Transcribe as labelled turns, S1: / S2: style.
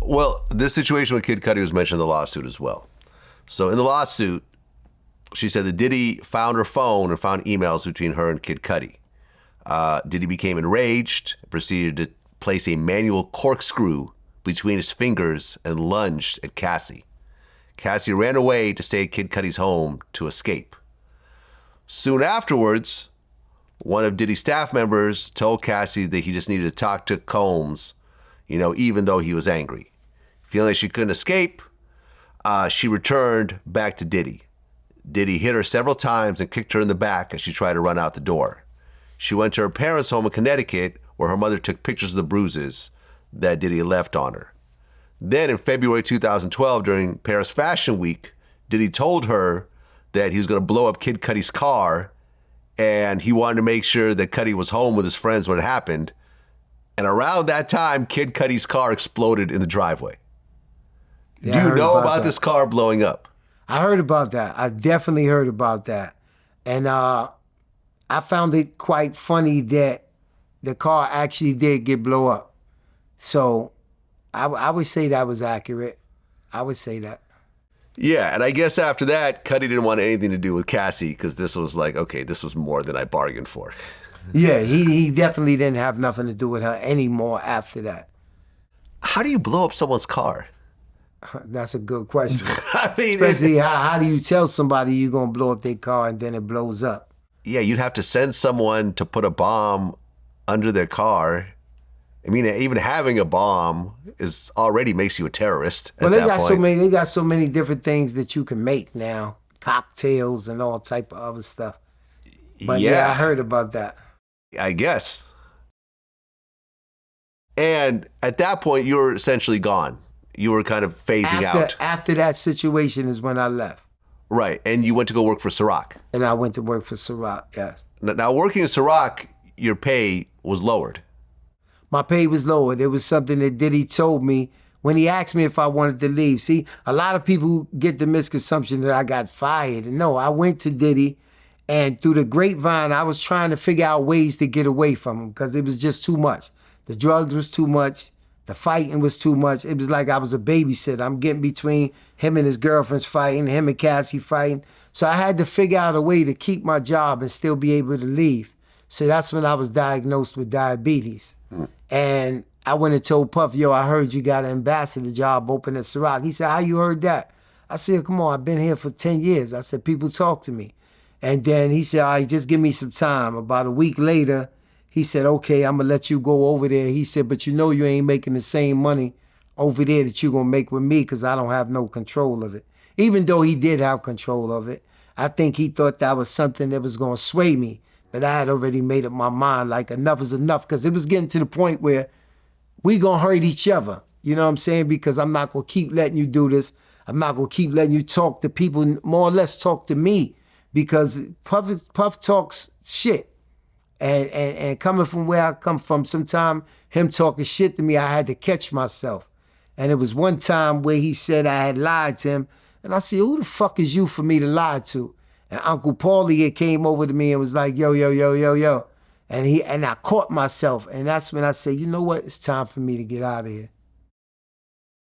S1: Well, this situation with Kid Cudi was mentioned in the lawsuit as well. So in the lawsuit, she said that Diddy found her phone and found emails between her and Kid Cudi. Diddy became enraged and proceeded to place a manual corkscrew between his fingers and lunged at Cassie. Cassie ran away to stay at Kid Cudi's home to escape. Soon afterwards, one of Diddy's staff members told Cassie that he just needed to talk to Combs, even though he was angry. Feeling like she couldn't escape, she returned back to Diddy. Diddy hit her several times and kicked her in the back as she tried to run out the door. She went to her parents' home in Connecticut, where her mother took pictures of the bruises that Diddy left on her. Then in February 2012, during Paris Fashion Week, Diddy told her that he was going to blow up Kid Cudi's car, and he wanted to make sure that Cudi was home with his friends when it happened. And around that time, Kid Cudi's car exploded in the driveway.
S2: Yeah,
S1: Do you know about this car blowing up?
S2: I heard about that. I definitely heard about that. And I found it quite funny that the car actually did get blow up. So I would say that was accurate. I would say that.
S1: Yeah, and I guess after that, Cudi didn't want anything to do with Cassie because this was like, okay, this was more than I bargained for.
S2: Yeah, he definitely didn't have nothing to do with her anymore after that.
S1: How do you blow up someone's car?
S2: That's a good question.
S1: I mean,
S2: especially how do you tell somebody you're going to blow up their car and then it blows up?
S1: Yeah, you'd have to send someone to put a bomb under their car. I mean, even having a bomb is already makes you a terrorist.
S2: Well, they got so many different things that you can make now, cocktails and all type of other stuff. But yeah, I heard about that.
S1: I guess. And at that point, you were essentially gone. You were kind of phasing out.
S2: After that situation is when I left.
S1: Right, and you went to go work for Ciroc.
S2: And I went to work for Ciroc, yes.
S1: Now, working at Ciroc, your pay was lowered.
S2: My pay was lowered. It was something that Diddy told me when he asked me if I wanted to leave. See, a lot of people get the misconception that I got fired. And no, I went to Diddy, and through the grapevine, I was trying to figure out ways to get away from him because it was just too much. The drugs was too much. The fighting was too much. It was like I was a babysitter. I'm getting between him and his girlfriends fighting, him and Cassie fighting. So I had to figure out a way to keep my job and still be able to leave. So that's when I was diagnosed with diabetes. And I went and told Puff, yo, I heard you got an ambassador job open at Ciroc. He said, how you heard that? I said, come on, I've been here for 10 years. I said, people talk to me. And then he said, all right, just give me some time. About a week later, he said, okay, I'm gonna let you go over there. He said, but you ain't making the same money over there that you're gonna make with me because I don't have no control of it. Even though he did have control of it, I think he thought that was something that was gonna sway me. But I had already made up my mind, like enough is enough, because it was getting to the point where we gonna hurt each other. You know what I'm saying? Because I'm not gonna keep letting you do this. I'm not gonna keep letting you talk to people, more or less talk to me, because Puff talks shit. And coming from where I come from, sometime him talking shit to me, I had to catch myself. And it was one time where he said I had lied to him, and I said, who the fuck is you for me to lie to? And Uncle Paulie came over to me and was like, yo, yo, yo, yo, yo. And I caught myself, and that's when I said, you know what, it's time for me to get out of here.